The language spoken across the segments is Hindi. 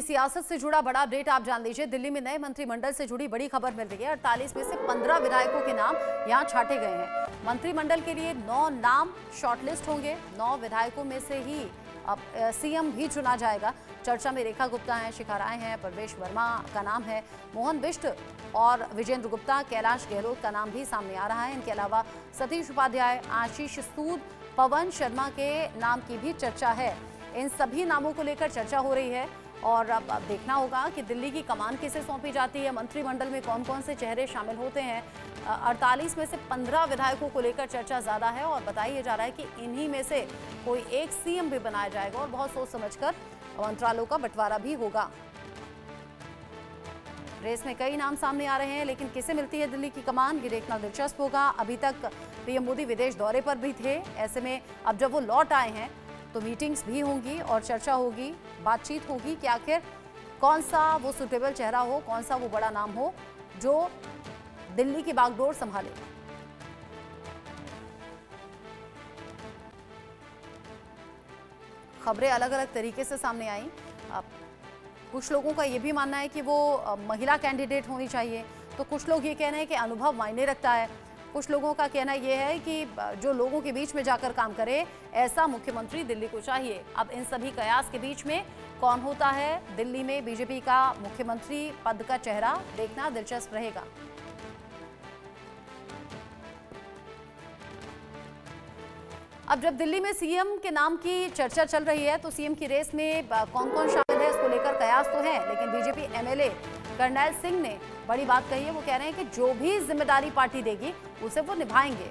सियासत से जुड़ा बड़ा अपडेट आप जान लीजिए। दिल्ली में नए मंत्रिमंडल से जुड़ी बड़ी खबर मिल रही है। 48 में से 15 विधायकों के नाम यहां छांटे गए हैं। मंत्रिमंडल के लिए 9 नाम शॉर्टलिस्ट होंगे। 9 विधायकों में से ही अब सीएम भी चुना जाएगा। चर्चा में रेखा गुप्ता हैं, शिखा राय हैं, प्रवेश वर्मा का नाम है, मोहन बिष्ट और विजेंद्र गुप्ता, कैलाश गहलोत का नाम भी सामने आ रहा है। इनके अलावा सतीश उपाध्याय, आशीष सूद, पवन शर्मा के नाम की भी चर्चा है। इन सभी नामों को लेकर चर्चा हो रही है और अब देखना होगा कि दिल्ली की कमान किसे सौंपी जाती है। मंत्रिमंडल में कौन कौन से चेहरे शामिल होते हैं। 48 में से 15 विधायकों को लेकर चर्चा ज़्यादा है और बताया जा रहा है कि इन्हीं में से कोई एक सीएम भी बनाया जाएगा और बहुत सोच समझकर मंत्रालयों का बंटवारा भी होगा। रेस में कई नाम सामने आ रहे हैं, लेकिन किसे मिलती है दिल्ली की कमान, ये देखना दिलचस्प होगा। अभी तक पीएम मोदी विदेश दौरे पर भी थे। ऐसे में अब जब वो लौट आए हैं तो मीटिंग्स भी होंगी और चर्चा होगी, बातचीत होगी कि आखिर कौन सा वो सुटेबल चेहरा हो, कौन सा वो बड़ा नाम हो जो दिल्ली की बागडोर संभाले। खबरें अलग अलग तरीके से सामने आई। कुछ लोगों का ये भी मानना है कि वो महिला कैंडिडेट होनी चाहिए, तो कुछ लोग ये कह रहे हैं कि अनुभव मायने रखता है। कुछ लोगों का कहना यह है कि जो लोगों के बीच में जाकर काम करे ऐसा मुख्यमंत्री दिल्ली को चाहिए। अब इन सभी कयास के बीच में कौन होता है दिल्ली में बीजेपी का मुख्यमंत्री पद का चेहरा, देखना दिलचस्प रहेगा। अब जब दिल्ली में सीएम के नाम की चर्चा चल रही है तो सीएम की रेस में कौन कौन शामिल है इसको लेकर कयास तो है, लेकिन बीजेपी एमएलए कर्नैल सिंह ने बड़ी बात कही है। वो कह रहे हैं कि जो भी जिम्मेदारी पार्टी देगी उसे वो निभाएंगे।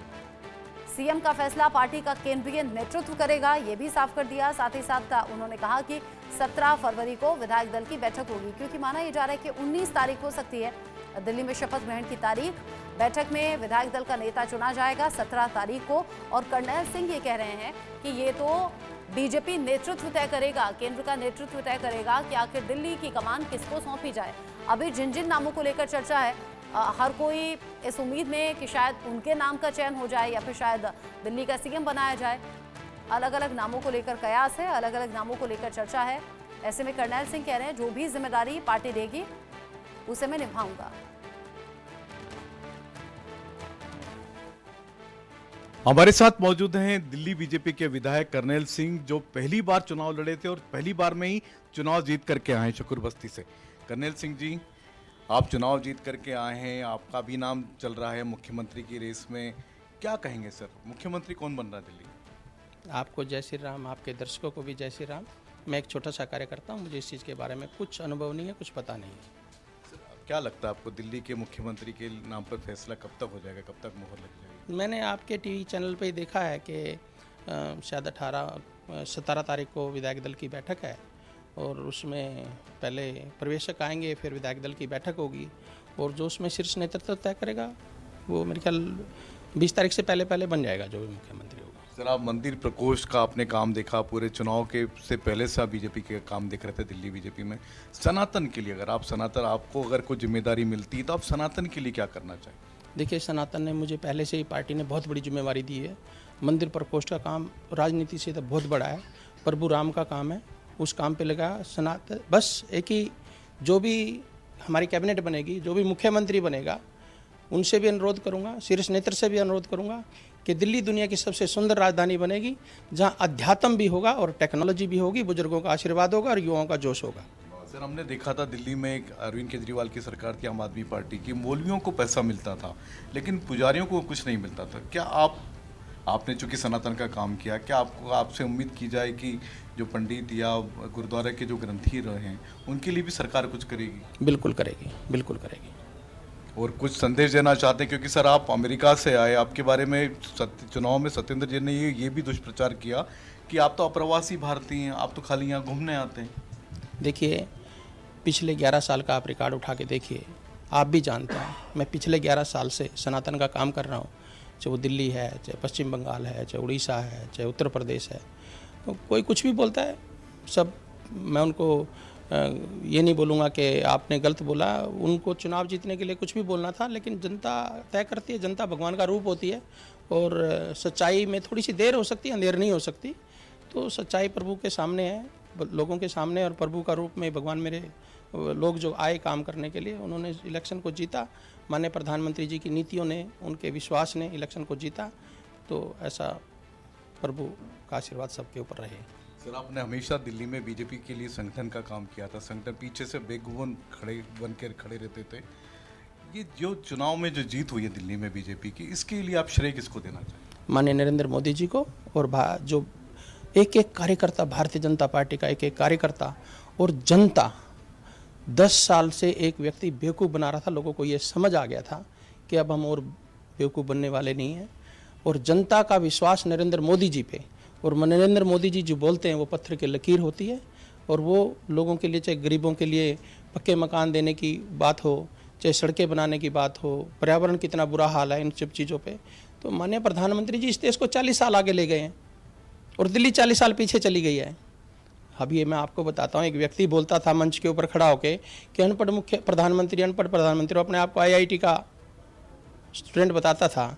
सीएम का फैसला पार्टी का केंद्रीय नेतृत्व करेगा, ये भी साफ कर दिया। साथ ही साथ उन्होंने कहा कि 17 फरवरी को विधायक दल की बैठक होगी, क्योंकि माना यह जा रहा है कि 19 तारीख हो सकती है दिल्ली में शपथ ग्रहण की तारीख। बैठक में विधायक दल का नेता चुना जाएगा 17 तारीख को। और कर्नैल सिंह ये कह रहे हैं कि ये तो बीजेपी नेतृत्व तय करेगा, केंद्र का नेतृत्व तय करेगा कि आखिर दिल्ली की कमान किसको सौंपी जाए। अभी जिन जिन नामों को लेकर चर्चा है, हर कोई इस उम्मीद में कि शायद उनके नाम का चयन हो जाए या फिर शायद दिल्ली का सीएम बनाया जाए। अलग अलग नामों को लेकर कयास है, अलग अलग नामों को लेकर चर्चा है। ऐसे में कर्नैल सिंह कह रहे हैं जो भी जिम्मेदारी पार्टी देगी उसे मैं निभाऊंगा। हमारे साथ मौजूद हैं दिल्ली बीजेपी के विधायक कर्नैल सिंह, जो पहली बार चुनाव लड़े थे और पहली बार में ही चुनाव जीत करके आए हैं शुक्र बस्ती से। कर्नैल सिंह जी, आप चुनाव जीत करके आए हैं, आपका भी नाम चल रहा है मुख्यमंत्री की रेस में, क्या कहेंगे सर, मुख्यमंत्री कौन बन रहा है दिल्ली? आपको जय श्री राम, आपके दर्शकों को भी जय श्री राम। मैं एक छोटा सा कार्यकर्ता हूँ, मुझे इस चीज़ के बारे में कुछ अनुभव नहीं है, कुछ पता नहीं है। क्या लगता है आपको दिल्ली के मुख्यमंत्री के नाम पर फैसला कब तक हो जाएगा, कब तक मोहर लग जाएगी? मैंने आपके टीवी चैनल पे ही देखा है कि शायद 17 तारीख को विधायक दल की बैठक है और उसमें पहले प्रवेशक आएंगे, फिर विधायक दल की बैठक होगी और जो उसमें शीर्ष नेतृत्व तय करेगा वो मेरे ख्याल 20 तारीख से पहले बन जाएगा जो भी मुख्यमंत्री होगा। सर, आप मंदिर प्रकोष्ठ का आपने काम देखा, पूरे चुनाव के से पहले से आप बीजेपी के काम देख रहे थे दिल्ली बीजेपी में। सनातन के लिए अगर आपको अगर कोई जिम्मेदारी मिलती तो आप सनातन के लिए क्या करना चाहिए? देखिए, सनातन ने मुझे पहले से ही पार्टी ने बहुत बड़ी जिम्मेवारी दी है। मंदिर प्रकोष्ठ का काम राजनीति से तो बहुत बड़ा है, प्रभु राम का काम है, उस काम पे लगा सनातन। बस एक ही, जो भी हमारी कैबिनेट बनेगी, जो भी मुख्यमंत्री बनेगा, उनसे भी अनुरोध करूंगा, शीर्ष नेतृत्व से भी अनुरोध करूंगा कि दिल्ली दुनिया की सबसे सुंदर राजधानी बनेगी, जहां अध्यात्म भी होगा और टेक्नोलॉजी भी होगी, बुजुर्गों का आशीर्वाद होगा और युवाओं का जोश होगा। सर, हमने देखा था दिल्ली में एक अरविंद केजरीवाल की सरकार थी, आम आदमी पार्टी की, मौलवियों को पैसा मिलता था लेकिन पुजारियों को कुछ नहीं मिलता था। क्या आपने चूंकि सनातन का काम किया, क्या आपसे उम्मीद की जाए कि जो पंडित या गुरुद्वारा के जो ग्रंथी रहे हैं उनके लिए भी सरकार कुछ करेगी? बिल्कुल करेगी, बिल्कुल करेगी। और कुछ संदेश देना चाहते हैं, क्योंकि सर आप अमेरिका से आए, आपके बारे में चुनाव में सत्येंद्र जी ने ये भी दुष्प्रचार किया कि आप तो अप्रवासी भारतीय हैं, आप तो खाली यहाँ घूमने आते हैं। देखिए, पिछले 11 साल का आप रिकॉर्ड उठा के देखिए, आप भी जानते हैं मैं पिछले 11 साल से सनातन का काम कर रहा हूँ, चाहे वो दिल्ली है, चाहे पश्चिम बंगाल है, चाहे उड़ीसा है, चाहे उत्तर प्रदेश है। तो कोई कुछ भी बोलता है, सब मैं उनको ये नहीं बोलूँगा कि आपने गलत बोला। उनको चुनाव जीतने के लिए कुछ भी बोलना था, लेकिन जनता तय करती है, जनता भगवान का रूप होती है और सच्चाई में थोड़ी सी देर हो सकती है, अंधेर नहीं हो सकती। तो सच्चाई प्रभु के सामने है लोगों के सामने और प्रभु का रूप में भगवान मेरे लोग जो आए काम करने के लिए, उन्होंने इलेक्शन को जीता। माननीय प्रधानमंत्री जी की नीतियों ने, उनके विश्वास ने इलेक्शन को जीता। तो ऐसा प्रभु का आशीर्वाद सबके ऊपर रहे। सर, आपने हमेशा दिल्ली में बीजेपी के लिए संगठन का काम किया था। संगठन पीछे से बैकबोन खड़े रहते थे। ये जो चुनाव में जो जीत हुई है दिल्ली में बीजेपी की, इसके लिए आप श्रेय किसको देना चाहिए? माननीय नरेंद्र मोदी जी को, और जो एक एक कार्यकर्ता, भारतीय जनता पार्टी का एक एक कार्यकर्ता और जनता। 10 साल से एक व्यक्ति बेवकूफ़ बना रहा था, लोगों को ये समझ आ गया था कि अब हम और बेवकूफ़ बनने वाले नहीं हैं। और जनता का विश्वास नरेंद्र मोदी जी पे, और नरेंद्र मोदी जी जो बोलते हैं वो पत्थर की लकीर होती है। और वो लोगों के लिए, चाहे गरीबों के लिए पक्के मकान देने की बात हो, चाहे सड़कें बनाने की बात हो, पर्यावरण कितना बुरा हाल है इन सब चीज़ों पे, तो माननीय प्रधानमंत्री जी इस देश को 40 साल आगे ले गए हैं और दिल्ली 40 साल पीछे चली गई है। अभी ये मैं आपको बताता हूँ, एक व्यक्ति बोलता था मंच के ऊपर खड़ा होकर कि अनपढ़ प्रधानमंत्री अपने आप को IIT का स्टूडेंट बताता था।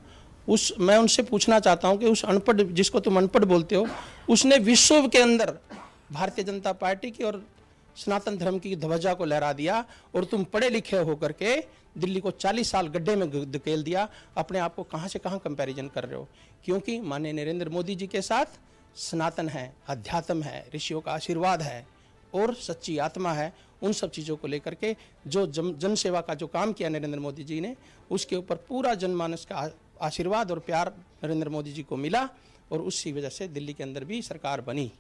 मैं उनसे पूछना चाहता हूं कि उस अनपढ़, जिसको तुम अनपढ़ बोलते हो, उसने विश्व के अंदर भारतीय जनता पार्टी की और सनातन धर्म की ध्वजा को लहरा दिया, और तुम पढ़े लिखे होकर के दिल्ली को 40 साल गड्ढे में धकेल दिया। अपने आप को कहां से कहां कंपैरिजन कर रहे हो? क्योंकि माननीय नरेंद्र मोदी जी के साथ सनातन है, अध्यात्म है, ऋषियों का आशीर्वाद है और सच्ची आत्मा है। उन सब चीज़ों को लेकर के जो जन सेवा का जो काम किया नरेंद्र मोदी जी ने, उसके ऊपर पूरा जनमानस का आशीर्वाद और प्यार नरेंद्र मोदी जी को मिला, और उसी वजह से दिल्ली के अंदर भी सरकार बनी।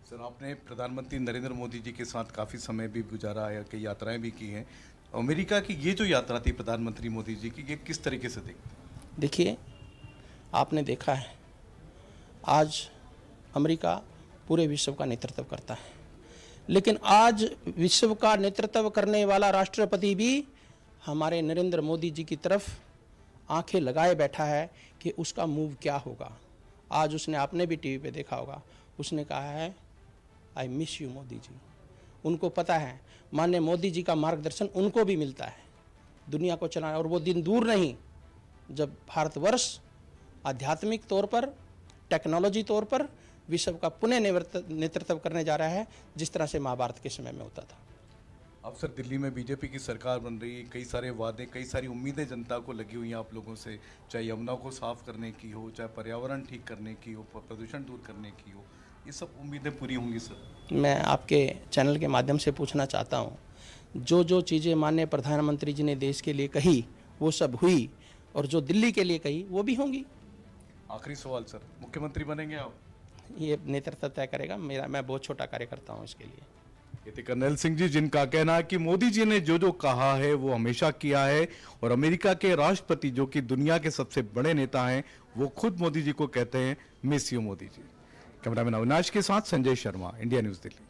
सर, आपने प्रधानमंत्री नरेंद्र मोदी जी के साथ काफ़ी समय भी गुजारा है, कई यात्राएं भी की हैं। अमेरिका की ये जो यात्रा थी प्रधानमंत्री मोदी जी की, ये किस तरीके से देखते? देखिए, आपने देखा है आज अमेरिका पूरे विश्व का नेतृत्व करता है, लेकिन आज विश्व का नेतृत्व करने वाला राष्ट्रपति भी हमारे नरेंद्र मोदी जी की तरफ आंखें लगाए बैठा है कि उसका मूव क्या होगा। आज उसने, आपने भी टीवी पे देखा होगा, उसने कहा है आई मिस यू मोदी जी। उनको पता है माननीय मोदी जी का मार्गदर्शन उनको भी मिलता है दुनिया को चलाना, और वो दिन दूर नहीं जब भारतवर्ष आध्यात्मिक तौर पर, टेक्नोलॉजी तौर पर विश्व का पुनः नेतृत्व करने जा रहा है, जिस तरह से महाभारत के समय में होता था। अब सर, दिल्ली में बीजेपी की सरकार बन रही है, कई सारे वादे, कई सारी उम्मीदें जनता को लगी हुई हैं आप लोगों से, चाहे यमुना को साफ करने की हो, चाहे पर्यावरण ठीक करने की हो, प्रदूषण दूर करने की हो, ये सब उम्मीदें पूरी होंगी सर? मैं आपके चैनल के माध्यम से पूछना चाहता हूँ, जो चीज़ें माननीय प्रधानमंत्री जी ने देश के लिए कही वो सब हुई, और जो दिल्ली के लिए कही वो भी होंगी। आखिरी सवाल सर, मुख्यमंत्री बनेंगे आप? ये नेतृत्व तय करेगा। मैं बहुत छोटा कार्यकर्ता हूँ इसके लिए। ये थे कर्नल सिंह जी, जिनका कहना है कि मोदी जी ने जो जो कहा है वो हमेशा किया है, और अमेरिका के राष्ट्रपति जो कि दुनिया के सबसे बड़े नेता हैं, वो खुद मोदी जी को कहते हैं miss you Modi ji. Cameraman Avinash के साथ संजय शर्मा, इंडिया न्यूज दिल्ली।